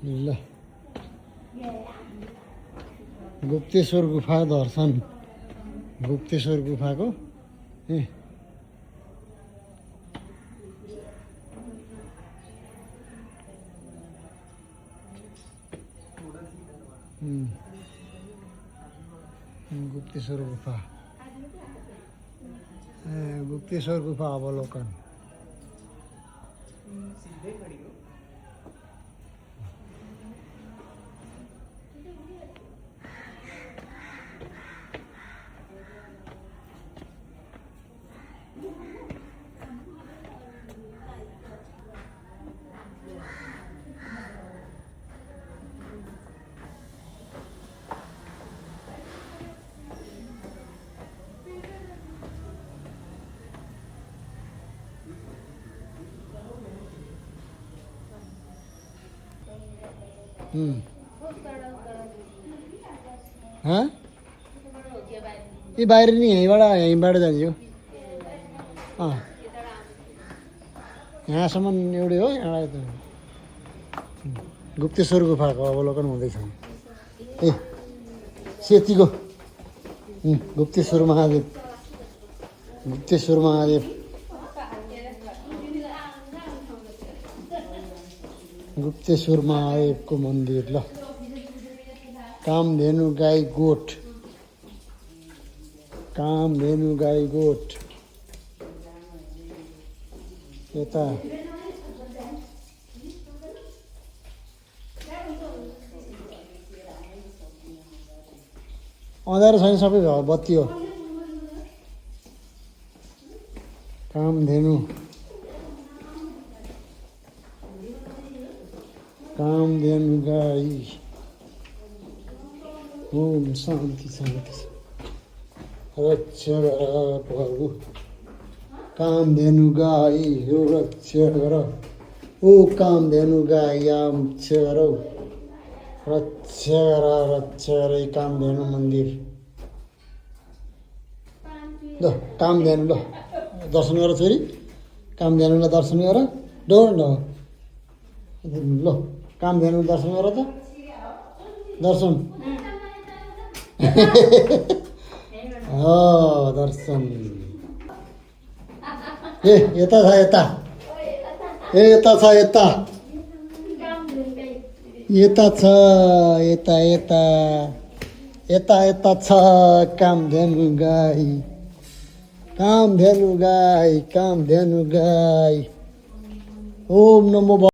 ल गुप्तेश्वर गुफा दर्शन गुप्तेश्वर गुफाको ए गुप्तेश्वर गुफा गुप्तेश्वर गुफा अवलोकन हाँ ये बाहर नहीं है यहीँबाट जाने हो यहाँसम्म एउटै हो यहाँबाट गुप्तेश्वर गुफाको अवलोकन हुँदैछ ए सेतीको गुप्तेश्वर महादेव गुप्तेश्वर महादेवको मन्दिर ल कामधेनु गाई गोठ यता अँध्यारो छैन सबै बत्ती हो कामधेनु गाई ओम शान्ति रक्षा गर प्रभु कामधेनु गाई हो रक्षा गर ओ कामधेनु गाई रक्षा गर कामधेनु मन्दिर ल कामधेनु ल दर्शन गर छोरी कामधेनुलाई दर्शन गर डोर ल कामधेनु दर्शन गर त दर्शन दर्शन ए यता छ यता छ कामधेनु गाई ओम नमो